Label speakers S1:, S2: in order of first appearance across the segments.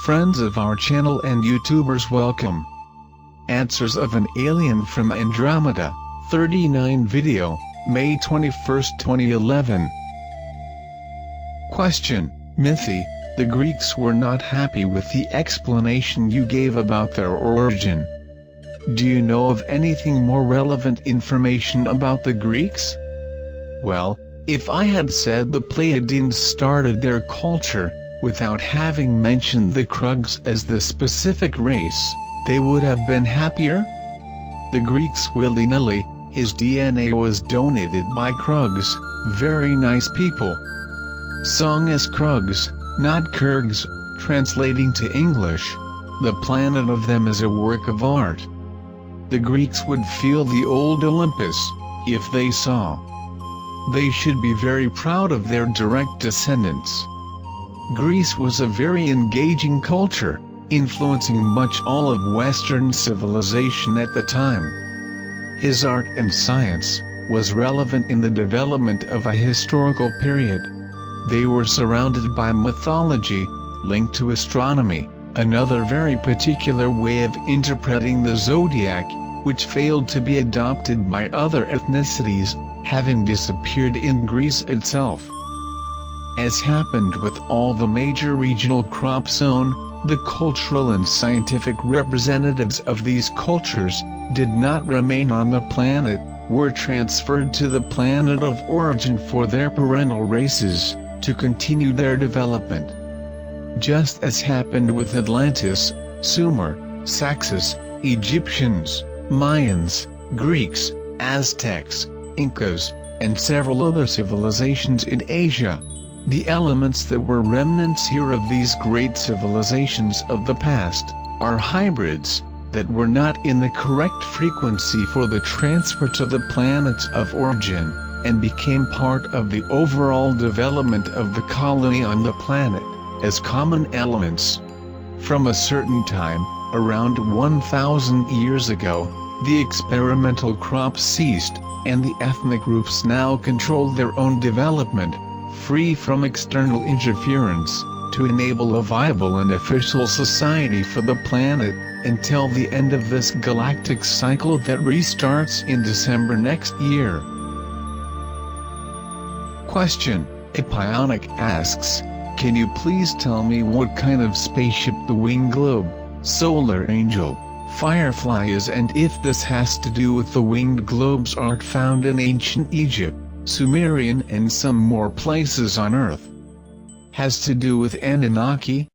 S1: Friends of our channel and YouTubers, welcome. Answers of an alien from Andromeda, 39 video, May 21, 2011. Question: Mythi, the Greeks were not happy with the explanation you gave about their origin. Do you know of anything more relevant information about the Greeks? Well, if I had said the Pleiadians started their culture, without having mentioned the Krugs as the specific race, they would have been happier? The Greeks willy-nilly, his DNA was donated by Krugs, very nice people. Sung as Krugs, not Kurgs, translating to English, the planet of them is a work of art. The Greeks would feel the old Olympus, if they saw. They should be very proud of their direct descendants. Greece was a very engaging culture, influencing much all of Western civilization at the time. His art and science was relevant in the development of a historical period. They were surrounded by mythology, linked to astronomy, another very particular way of interpreting the zodiac, which failed to be adopted by other ethnicities, having disappeared in Greece itself. As happened with all the major regional crop zone, the cultural and scientific representatives of these cultures did not remain on the planet, were transferred to the planet of origin for their parental races, to continue their development. Just as happened with Atlantis, Sumer, Saxus, Egyptians, Mayans, Greeks, Aztecs, Incas, and several other civilizations in Asia. The elements that were remnants here of these great civilizations of the past, are hybrids, that were not in the correct frequency for the transfer to the planets of origin, and became part of the overall development of the colony on the planet, as common elements. From a certain time, around 1,000 years ago, the experimental crops ceased, and the ethnic groups now controlled their own development, free from external interference, to enable a viable and official society for the planet, until the end of this galactic cycle that restarts in December next year. Question: Epionic asks, can you please tell me what kind of spaceship the winged globe, solar angel, firefly is, and if this has to do with the winged globes art found in ancient Egypt, Sumerian and some more places on Earth? Has to do with Anunnaki?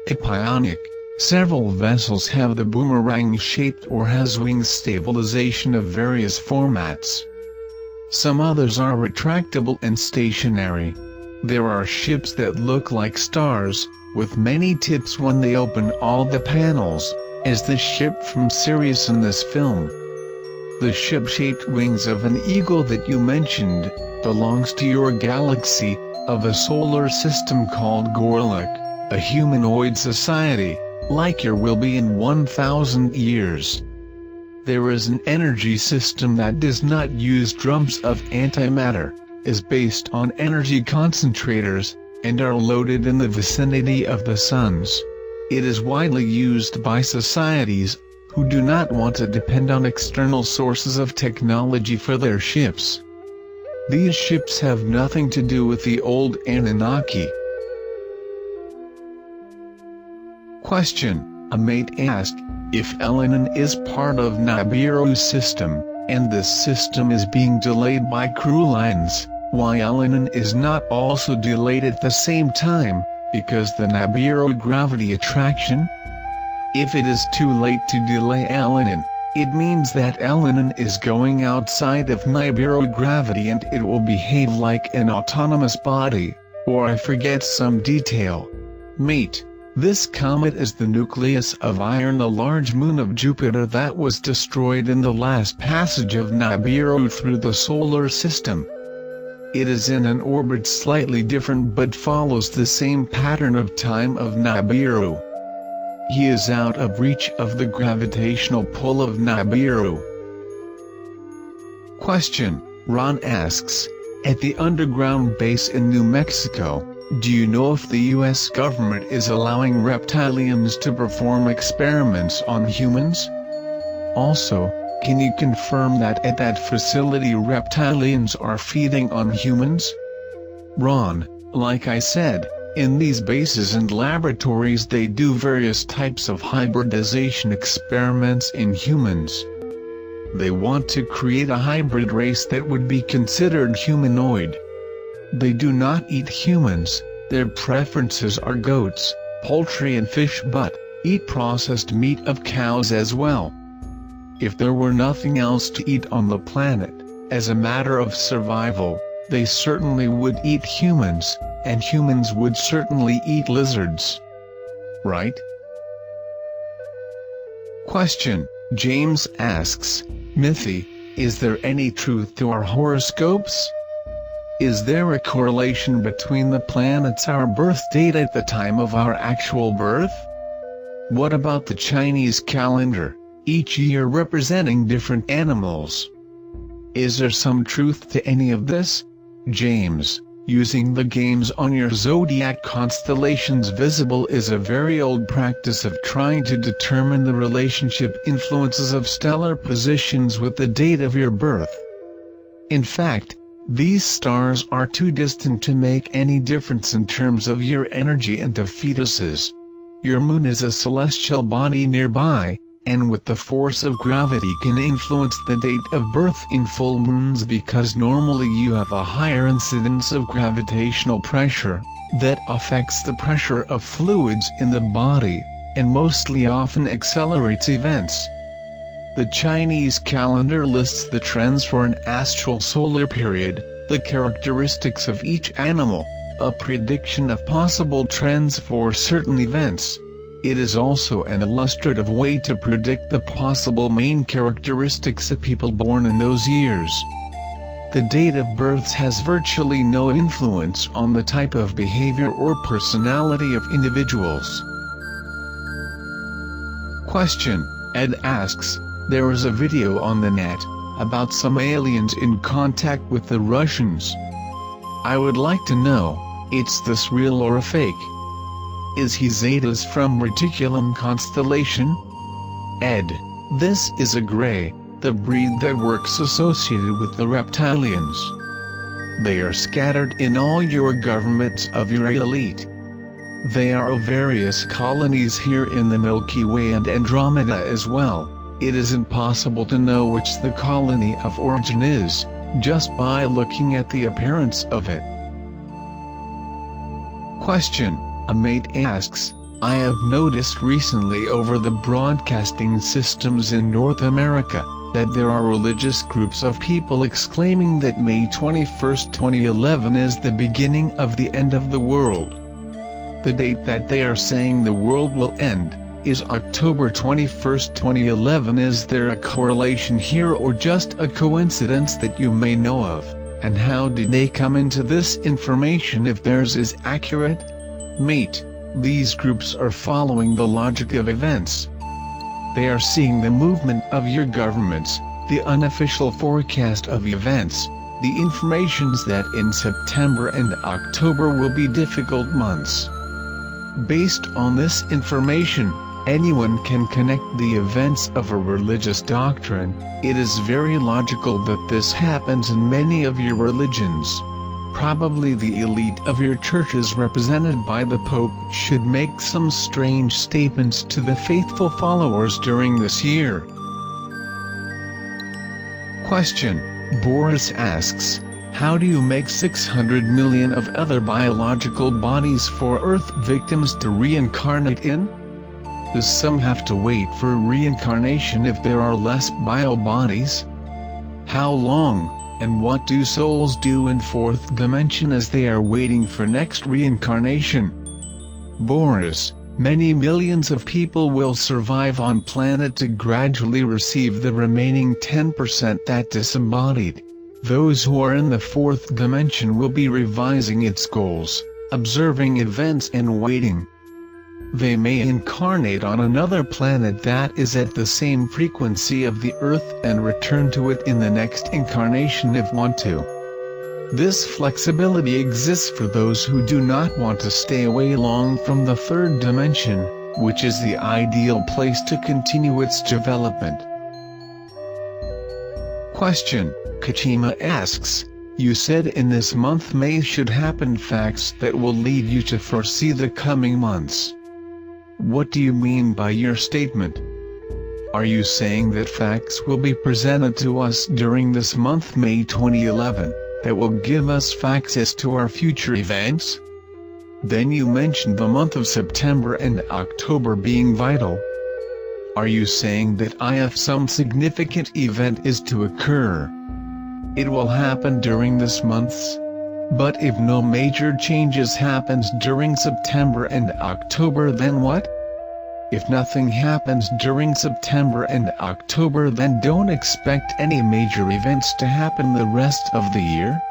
S1: Epionic: several vessels have the boomerang-shaped or has wing stabilization of various formats. Some others are retractable and stationary. There are ships that look like stars, with many tips when they open all the panels, as the ship from Sirius in this film. The ship-shaped wings of an eagle that you mentioned, belongs to your galaxy, of a solar system called Gorlek, a humanoid society, like your will be in 1,000 years. There is an energy system that does not use drums of antimatter, is based on energy concentrators, and are loaded in the vicinity of the suns. It is widely used by societies who do not want to depend on external sources of technology for their ships. These ships have nothing to do with the old Anunnaki. Question: a mate asked, if Elenin is part of Nibiru's system, and this system is being delayed by crew lines, why Elenin is not also delayed at the same time, because the Nibiru gravity attraction? If it is too late to delay Elenin, it means that Elenin is going outside of Nibiru gravity and it will behave like an autonomous body, or I forget some detail. Mate, this comet is the nucleus of Iron, a large moon of Jupiter that was destroyed in the last passage of Nibiru through the solar system. It is in an orbit slightly different but follows the same pattern of time of Nibiru. He is out of reach of the gravitational pull of Nibiru. Question: Ron asks, at the underground base in New Mexico, Do you know if the US government is allowing reptilians to perform experiments on humans? Also, can you confirm that at that facility reptilians are feeding on humans? Ron, like I said, in these bases and laboratories they do various types of hybridization experiments in humans. They want to create a hybrid race that would be considered humanoid. They do not eat humans, their preferences are goats, poultry and fish, but eat processed meat of cows as well. If there were nothing else to eat on the planet, as a matter of survival, they certainly would eat humans, and humans would certainly eat lizards. Right? Question. James asks, Mithy, is there any truth to our horoscopes? Is there a correlation between the planets, our birth date at the time of our actual birth? What about the Chinese calendar, each year representing different animals? Is there some truth to any of this? James, using the games on your zodiac constellations visible is a very old practice of trying to determine the relationship influences of stellar positions with the date of your birth. In fact, these stars are too distant to make any difference in terms of your energy and of fetuses. Your moon is a celestial body nearby, and with the force of gravity can influence the date of birth in full moons because normally you have a higher incidence of gravitational pressure that affects the pressure of fluids in the body, and mostly often accelerates events. The Chinese calendar lists the trends for an astral solar period, the characteristics of each animal, a prediction of possible trends for certain events. It is also an illustrative way to predict the possible main characteristics of people born in those years. The date of birth has virtually no influence on the type of behavior or personality of individuals. Question. Ed asks, there is a video on the net about some aliens in contact with the Russians. I would like to know, is this real or a fake? Is he Zetas from Reticulum constellation? Ed, this is a gray, the breed that works associated with the reptilians. They are scattered in all your governments of your elite. They are of various colonies here in the Milky Way and Andromeda as well. It is impossible to know which the colony of origin is, just by looking at the appearance of it. Question. A mate asks, I have noticed recently over the broadcasting systems in North America, that there are religious groups of people exclaiming that May 21, 2011 is the beginning of the end of the world. The date that they are saying the world will end is October 21, 2011. Is there a correlation here or just a coincidence that you may know of, and how did they come into this information if theirs is accurate? Mate, these groups are following the logic of events. They are seeing the movement of your governments, the unofficial forecast of events, the informations that in September and October will be difficult months. Based on this information, anyone can connect the events of a religious doctrine. It is very logical that this happens in many of your religions. Probably the elite of your churches represented by the Pope should make some strange statements to the faithful followers during this year. Question. Boris asks, how do you make 600 million of other biological bodies for Earth victims to reincarnate in? Do some have to wait for reincarnation if there are less bio-bodies? How long, and what do souls do in fourth dimension as they are waiting for next reincarnation? Boris, many millions of people will survive on planet to gradually receive the remaining 10% that disembodied. Those who are in the fourth dimension will be revising its goals, observing events and waiting. They may incarnate on another planet that is at the same frequency of the Earth and return to it in the next incarnation if want to. This flexibility exists for those who do not want to stay away long from the third dimension, which is the ideal place to continue its development. Question: Kachima asks, you said in this month May should happen facts that will lead you to foresee the coming months. What do you mean by your statement? Are you saying that facts will be presented to us during this month May 2011, that will give us facts as to our future events? Then you mentioned the month of September and October being vital. Are you saying that if some significant event is to occur, it will happen during this months? But if no major changes happens during September and October, then what? If nothing happens during September and October, then don't expect any major events to happen the rest of the year?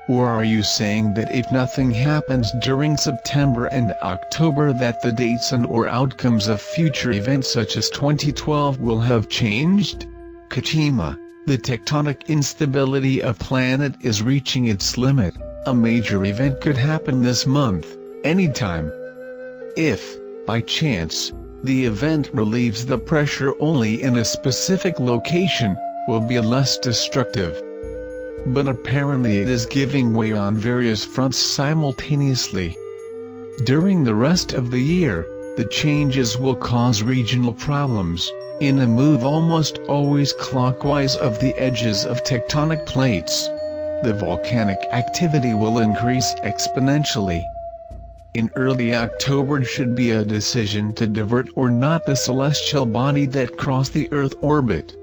S1: Or are you saying that if nothing happens during September and October, that the dates and/or outcomes of future events such as 2012 will have changed? Kachima, the tectonic instability of planet is reaching its limit. A major event could happen this month, anytime. If, by chance, the event relieves the pressure only in a specific location, will be less destructive. But apparently it is giving way on various fronts simultaneously. During the rest of the year, the changes will cause regional problems, in a move almost always clockwise of the edges of tectonic plates. The volcanic activity will increase exponentially. In early October should be a decision to divert or not the celestial body that crossed the Earth orbit.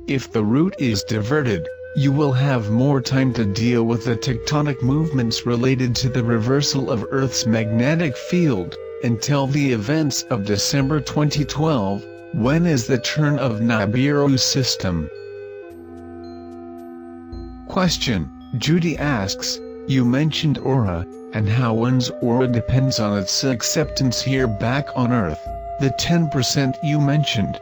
S1: If the route is diverted, you will have more time to deal with the tectonic movements related to the reversal of Earth's magnetic field, until the events of December 2012, when is the turn of Nibiru's system. Question: Judy asks, you mentioned aura, and how one's aura depends on its acceptance here back on Earth, the 10% you mentioned.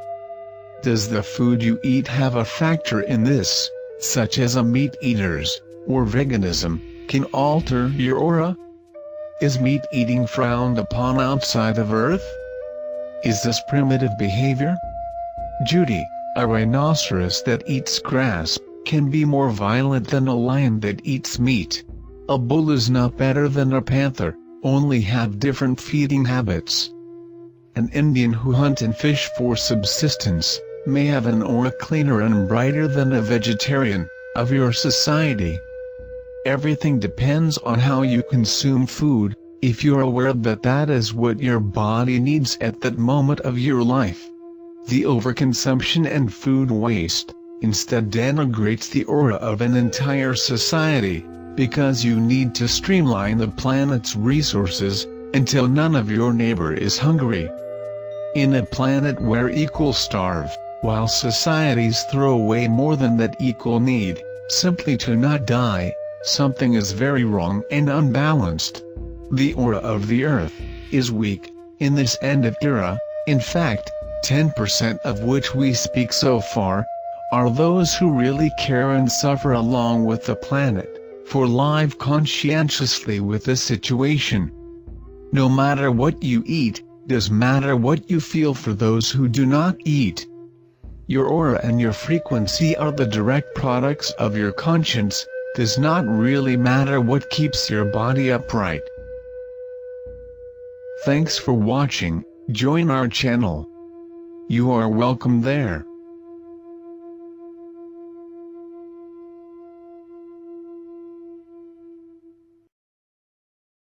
S1: Does the food you eat have a factor in this, such as a meat eaters, or veganism, can alter your aura? Is meat eating frowned upon outside of Earth? Is this primitive behavior? Judy, a rhinoceros that eats grass can be more violent than a lion that eats meat. A bull is not better than a panther, only have different feeding habits. An Indian who hunt and fish for subsistence may have an aura cleaner and brighter than a vegetarian of your society. Everything depends on how you consume food. If you're aware that that is what your body needs at that moment of your life, the overconsumption and food waste instead denigrates the aura of an entire society, because you need to streamline the planet's resources until none of your neighbor is hungry. In a planet where equals starve, while societies throw away more than that equal need, simply to not die, something is very wrong and unbalanced. The aura of the Earth is weak in this end of era. In fact, 10% of which we speak so far are those who really care and suffer along with the planet, for live conscientiously with the situation. No matter what you eat, does matter what you feel for those who do not eat. Your aura and your frequency are the direct products of your conscience. Does not really matter what keeps your body upright. Thanks for watching. Join our channel. You are welcome there.